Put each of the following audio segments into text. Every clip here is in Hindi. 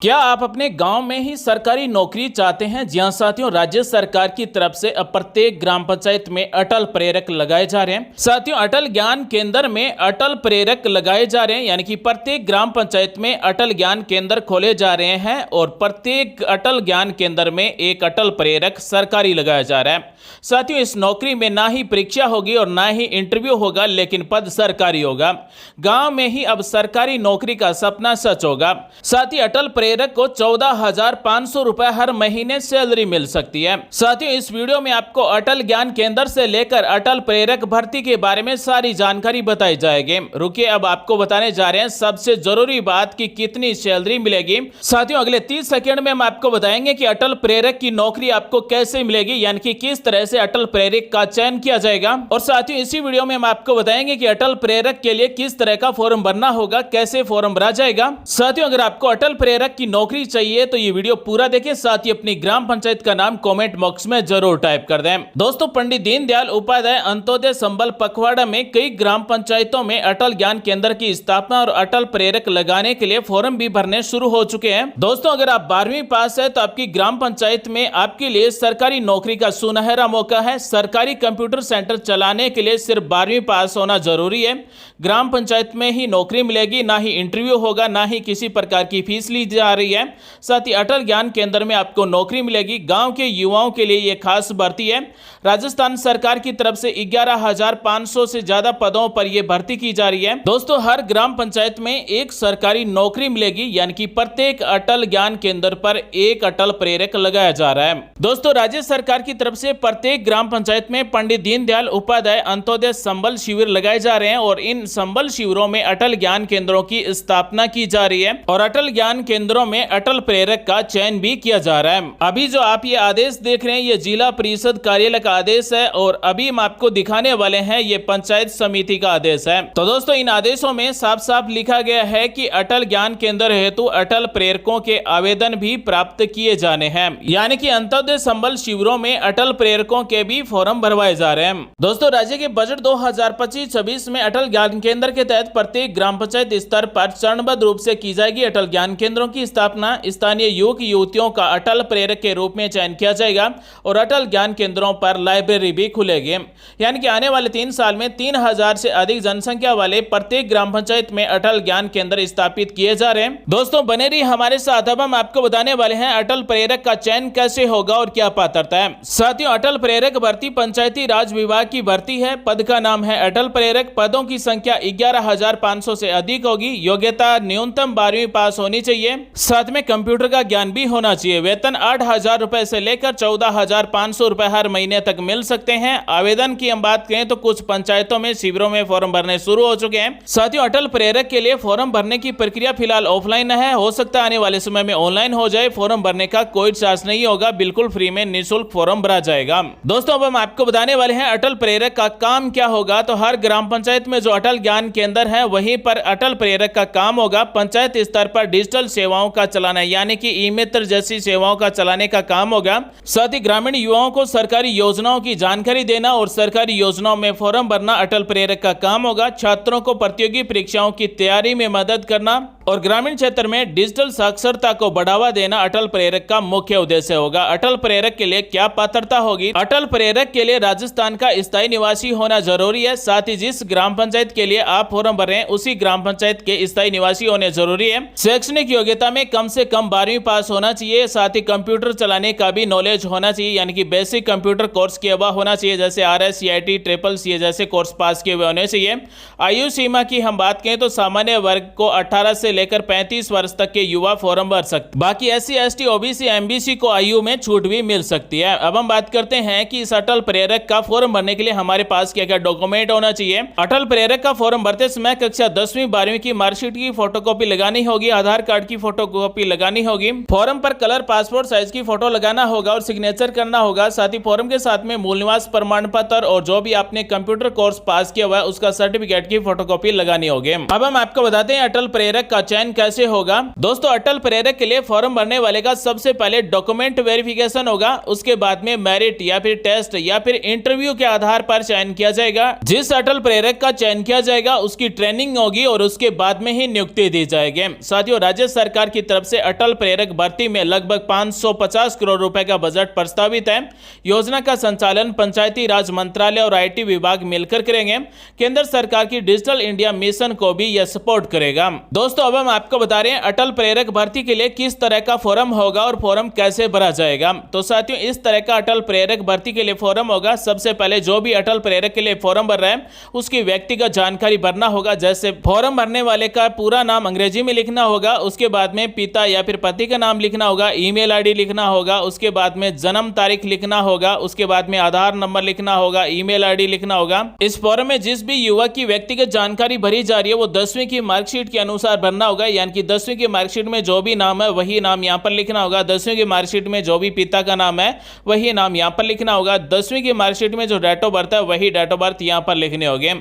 क्या आप अपने गांव में ही सरकारी नौकरी चाहते हैं? जी हां साथियों, राज्य सरकार की तरफ से अब प्रत्येक ग्राम पंचायत में अटल प्रेरक लगाए जा रहे हैं। साथियों, अटल ज्ञान केंद्र में अटल प्रेरक लगाए जा रहे हैं, यानी कि प्रत्येक ग्राम पंचायत में अटल ज्ञान केंद्र खोले जा रहे हैं और प्रत्येक अटल ज्ञान केंद्र में एक अटल प्रेरक सरकारी लगाया जा रहा है। साथियों, इस नौकरी में ना ही परीक्षा होगी और ना ही इंटरव्यू होगा, लेकिन पद सरकारी होगा। गांव में ही अब सरकारी नौकरी का सपना सच होगा। साथ ही अटल प्रेरक को 14,500 रुपए हर महीने सैलरी मिल सकती है। साथियों, इस वीडियो में आपको अटल ज्ञान केंद्र से लेकर अटल प्रेरक भर्ती के बारे में सारी जानकारी बताई जाएगी। रुकिए, अब आपको बताने जा रहे हैं सबसे जरूरी बात कि कितनी सैलरी मिलेगी। साथियों, अगले 30 सेकंड में हम आपको बताएंगे कि अटल प्रेरक की नौकरी आपको कैसे मिलेगी, यानी कि किस तरह से अटल प्रेरक का चयन किया जाएगा। और साथियों, इसी वीडियो में हम आपको बताएंगे कि अटल प्रेरक के लिए किस तरह का फॉर्म भरना होगा, कैसे फॉर्म भरा जाएगा। साथियों, अगर आपको अटल प्रेरक की नौकरी चाहिए तो ये वीडियो पूरा देखें। साथ ही अपनी ग्राम पंचायत का नाम कमेंट बॉक्स में जरूर टाइप कर दें। दोस्तों, पंडित दीनदयाल उपाध्याय अंत्योदय संबल पखवाड़ा में कई ग्राम पंचायतों में अटल ज्ञान केंद्र की स्थापना और अटल प्रेरक लगाने के लिए फॉर्म भी भरने शुरू हो चुके हैं। दोस्तों, अगर आप 12वीं पास है तो आपकी ग्राम पंचायत में आपके लिए सरकारी नौकरी का सुनहरा मौका है। सरकारी कंप्यूटर सेंटर चलाने के लिए सिर्फ 12वीं पास होना जरूरी है। ग्राम पंचायत में ही नौकरी मिलेगी, ना ही इंटरव्यू होगा, ना ही किसी प्रकार की फीस ली जा रही है। साथ ही अटल ज्ञान केंद्र में आपको नौकरी मिलेगी। गांव के युवाओं के लिए यह खास भर्ती है। राजस्थान सरकार की तरफ से 11,500 से ज्यादा पदों पर यह भर्ती की जा रही है। दोस्तों, हर ग्राम पंचायत में एक सरकारी नौकरी मिलेगी, यानी कि प्रत्येक अटल ज्ञान केंद्र पर एक अटल प्रेरक लगाया जा रहा है। दोस्तों, राज्य सरकार की तरफ से प्रत्येक ग्राम पंचायत में पंडित दीनदयाल उपाध्याय अंत्योदय संबल शिविर लगाए जा रहे हैं और इन संबल शिविरों में अटल ज्ञान केंद्रों की स्थापना की जा रही है और अटल ज्ञान केंद्रों में अटल प्रेरक का चयन भी किया जा रहा है। अभी जो आप ये आदेश देख रहे हैं, ये जिला परिषद कार्यालय का आदेश है और अभी हम आपको दिखाने वाले हैं ये पंचायत समिति का आदेश है। तो दोस्तों, इन आदेशों में साफ साफ लिखा गया है कि अटल ज्ञान केंद्र हेतु अटल प्रेरकों के आवेदन भी प्राप्त किए जाने हैं, यानी कि अंत्योदय संबल शिविरों में अटल प्रेरकों के भी फॉर्म भरवाए जा रहे हैं। दोस्तों, राज्य के बजट 2025-26 में अटल ज्ञान केंद्र के तहत प्रत्येक ग्राम पंचायत स्तर पर चरणबद्ध रूप से की जाएगी अटल ज्ञान केंद्रों की स्थापना। स्थानीय युवक युवतियों का अटल प्रेरक के रूप में चयन किया जाएगा और अटल ज्ञान केंद्रों पर लाइब्रेरी भी खुलेगी, यानी कि आने वाले 3 साल में 3,000 से अधिक जनसंख्या वाले प्रत्येक ग्राम पंचायत में अटल ज्ञान केंद्र स्थापित किए जा रहे हैं। दोस्तों, बने रहिए हमारे साथ। अब हम आपको बताने वाले हैं अटल प्रेरक का चयन कैसे होगा और क्या पात्रता है। साथियों, अटल प्रेरक भर्ती पंचायती राज विभाग की भर्ती है। पद का नाम है अटल प्रेरक। पदों की संख्या 11,500 से अधिक होगी। योग्यता न्यूनतम 12वीं पास होनी चाहिए। साथ में कंप्यूटर का ज्ञान भी होना चाहिए। वेतन 8,000 रुपए से लेकर 14,500 रुपए हर महीने तक मिल सकते हैं। आवेदन की हम बात करें तो कुछ पंचायतों में शिविरों में फॉर्म भरने शुरू हो चुके हैं। साथियों, अटल प्रेरक के लिए फॉर्म भरने की प्रक्रिया फिलहाल ऑफलाइन है, हो सकता है आने वाले समय में ऑनलाइन हो जाए। फॉर्म भरने का कोई चार्ज नहीं होगा, बिल्कुल फ्री में निःशुल्क फॉर्म भरा जाएगा। दोस्तों, अब हम आपको बताने वाले हैं अटल प्रेरक का काम क्या होगा। तो हर ग्राम पंचायत में जो अटल ज्ञान केंद्र है वहीं पर अटल प्रेरक का काम होगा। पंचायत स्तर पर डिजिटल सेवाओं का चलाना, यानी कि ई मित्र जैसी सेवाओं का चलाने का काम होगा। साथ ही ग्रामीण युवाओं को सरकारी योजनाओं की जानकारी देना और सरकारी योजनाओं में फॉर्म भरना अटल प्रेरक का काम होगा। छात्रों को प्रतियोगी परीक्षाओं की तैयारी में मदद करना और ग्रामीण क्षेत्र में डिजिटल साक्षरता को बढ़ावा देना अटल प्रेरक का मुख्य उद्देश्य होगा। अटल प्रेरक के लिए क्या पात्रता होगी? अटल प्रेरक के लिए राजस्थान का स्थायी निवासी होना जरूरी है। साथ ही जिस ग्राम पंचायत के लिए आप फॉर्म भर रहे हैं उसी ग्राम पंचायत के स्थायी निवासी होने जरूरी है। शैक्षणिक योग्यता में कम से कम 12वीं पास होना चाहिए। साथ ही कंप्यूटर चलाने का भी नॉलेज होना चाहिए, यानी कि बेसिक कंप्यूटर कोर्स किया हुआ होना चाहिए, जैसे RS, CIT, CCC जैसे कोर्स पास किए हुए होने चाहिए। आयु सीमा की हम बात करें तो सामान्य वर्ग को 18 से लेकर 35 वर्ष तक के युवा फॉर्म भर सकते। बाकी SC, ST, OBC, MBC को आयु में छूट भी मिल सकती है। अब हम बात करते हैं कि इस अटल प्रेरक का फॉर्म भरने के लिए हमारे पास क्या क्या डॉक्यूमेंट होना चाहिए। अटल प्रेरक का फॉर्म भरते समय कक्षा 10वीं 12वीं की मार्कशीट की फोटोकॉपी लगानी होगी, आधार कार्ड की फोटोकॉपी लगानी होगी। फॉर्म पर कलर पासपोर्ट साइज की फोटो लगाना होगा और सिग्नेचर करना होगा। साथ ही फॉर्म के साथ में मूल निवास प्रमाण पत्र और जो भी आपने कंप्यूटर कोर्स पास किया हुआ है उसका सर्टिफिकेट की फोटोकॉपी लगानी होगी। अब हम आपको बताते हैं अटल प्रेरक का का चयन कैसे होगा? दोस्तों, अटल प्रेरक के लिए फॉर्म भरने वाले का सबसे पहले डॉक्यूमेंट वेरिफिकेशन होगा, उसके बाद में मेरिट या फिर टेस्ट या फिर इंटरव्यू के आधार पर चयन किया जाएगा। जिस अटल प्रेरक का चयन किया जाएगा उसकी ट्रेनिंग होगी और उसके बाद में ही नियुक्ति दी जाएगी। साथियों, राज्य सरकार की तरफ से अटल प्रेरक भर्ती में लगभग 550 करोड़ रुपए का बजट प्रस्तावित है। योजना का संचालन पंचायती राज मंत्रालय और आईटी विभाग मिलकर करेंगे। केंद्र सरकार की डिजिटल इंडिया मिशन को भी यह सपोर्ट करेगा। दोस्तों, अब हम आपको बता रहे हैं अटल प्रेरक भर्ती के लिए किस तरह का फॉर्म होगा और फॉर्म कैसे भरा जाएगा। तो साथियों, इस तरह का अटल प्रेरक भर्ती के लिए फॉर्म होगा। सबसे पहले जो भी अटल प्रेरक के लिए फॉर्म भर रहा है उसकी व्यक्तिगत जानकारी भरना होगा। जैसे फॉर्म भरने वाले का पूरा नाम अंग्रेजी में लिखना होगा, उसके बाद में पिता या फिर पति का नाम लिखना होगा, ईमेल आईडी लिखना होगा, उसके बाद में जन्म तारीख लिखना होगा, उसके बाद में आधार नंबर लिखना होगा, ईमेल आईडी लिखना होगा। इस फॉर्म में जिस भी युवक की व्यक्तिगत जानकारी भरी जा रही है वो 10वीं की मार्कशीट के अनुसार भरना होगा। यानी कि 10वीं की मार्कशीट में जो भी नाम है वही नाम यहाँ पर लिखना होगा। 10वीं की मार्कशीट में जो भी पिता का नाम है वही नाम यहाँ पर लिखना होगा। 10वीं की मार्कशीट में जो डेट ऑफ बर्थ है वही डेट ऑफ बर्थ यहाँ पर लिखने होंगे।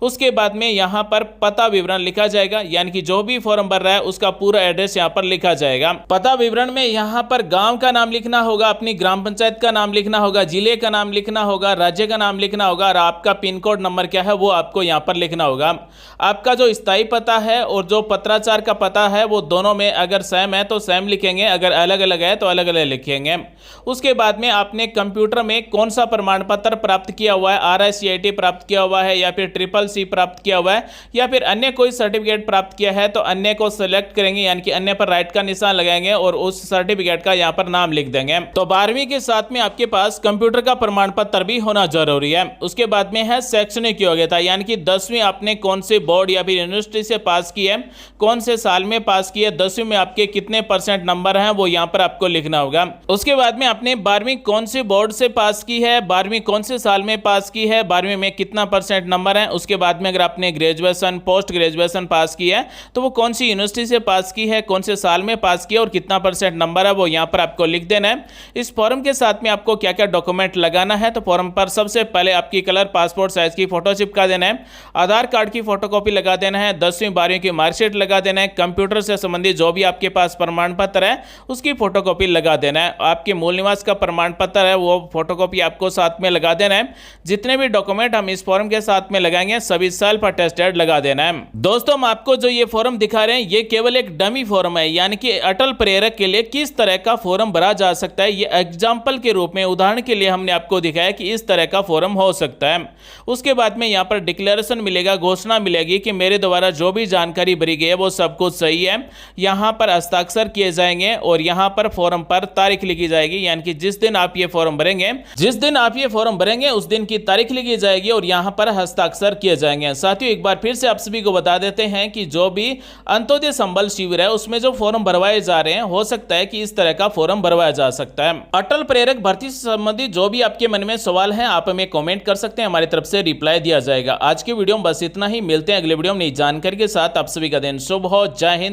उसके बाद में यहाँ पर पता विवरण लिखा जाएगा, यानी कि जो भी फॉर्म भर रहा है उसका पूरा एड्रेस यहाँ पर लिखा जाएगा। पता विवरण में यहाँ पर गांव का नाम लिखना होगा, अपनी ग्राम पंचायत का नाम लिखना होगा, जिले का नाम लिखना होगा, राज्य का नाम लिखना होगा और आपका पिन कोड नंबर क्या है वो आपको यहाँ पर लिखना होगा। आपका जो स्थायी पता है और जो पत्राचार का पता है वो दोनों में अगर सेम है तो सेम लिखेंगे, अगर अलग अलग है तो अलग अलग लिखेंगे। उसके बाद में आपने कंप्यूटर में कौन सा प्रमाण पत्र प्राप्त किया हुआ है, RICIT प्राप्त किया हुआ है या फिर CCC प्राप्त किया हुआ है या फिर अन्य कोई सर्टिफिकेट प्राप्त किया है तो अन्य को सिलेक्ट करेंगे, यानी कि अन्य पर राइट का निशान लगाएंगे और उस सर्टिफिकेट का यहाँ पर नाम लिख देंगे। तो 12वीं के साथ में आपके पास कंप्यूटर का प्रमाण पत्र भी होना जरूरी है। उसके बाद में है शैक्षणिक योग्यता, यानी कि 10वीं आपने कौन से बोर्ड या फिर यूनिवर्सिटी से पास की है, कौन से साल में पास की है, 10वीं में आपके कितने % नंबर हैं वो यहाँ पर आपको लिखना होगा। उसके बाद में आपने 12वीं कौन से बोर्ड से पास की है, 12वीं कौन से साल में पास की है, 12वीं में कितना % नंबर है। उसके बाद में अगर आपने ग्रेजुएशन पोस्ट ग्रेजुएशन पास की है तो वो कौन सी यूनिवर्सिटी से पास की है, कौन से साल में पास की है और कितना % नंबर है वो यहाँ पर आपको लिख देना है। इस फॉर्म के साथ में आपको क्या क्या डॉक्यूमेंट लगाना है, तो फॉर्म पर सबसे पहले आपकी कलर पासपोर्ट साइज की फोटो चिपका देना है, आधार कार्ड की फोटोकॉपी लगा देना है, 10वीं 12वीं की मार्कशीट लगा देना है, कंप्यूटर से संबंधित जो भी आपके पास प्रमाण पत्र है उसकी फोटोकॉपी लगा देना है, आपके मूल निवास का प्रमाण पत्र है वो फोटोकॉपी आपको साथ में लगा देना है। जितने भी डॉक्यूमेंट हम इस फॉर्म के साथ में लगाएंगे सभी सेल्फ अटेस्टेड लगा देना है। दोस्तों, हम आपको जो ये फॉर्म दिखा रहे हैं ये केवल एक डमी फॉर्म है, यानी कि अटल प्रेरक के लिए किस तरह का फॉर्म भरा जा सकता है ये एग्जाम्पल के रूप में, उदाहरण के लिए हमने आपको दिखाया कि इस तरह का फॉर्म हो सकता है। उसके बाद में यहाँ पर डिक्लेरेशन मिलेगा, घोषणा मिलेगी कि मेरे द्वारा जो भी जानकारी भरी गई है वो सब कुछ सही है। यहाँ पर हस्ताक्षर किए जाएंगे और यहाँ पर फॉर्म पर तारीख लिखी जाएगी, यानी कि जिस दिन आप ये फॉर्म भरेंगे उस दिन की तारीख लिखी जाएगी और यहाँ पर हस्ताक्षर किए जाएंगे। साथियों, एक बार फिर से आप सभी को बता देते हैं कि जो भी अंत्योदय संबल शिविर है उसमें जो फॉर्म भरवाए जा रहे हैं हो सकता है कि इस तरह का फॉर्म भरवाया जा सकता है। अटल प्रेरक भर्ती से संबंधित जो भी आपके मन में सवाल है आप हमें कमेंट कर सकते हैं, हमारी तरफ से रिप्लाई दिया जाएगा। आज के वीडियो में बस इतना ही, मिलते हैं अगले वीडियो में नई जानकारी के साथ। आप सभी का दिन शुभ हो। जय हिंद।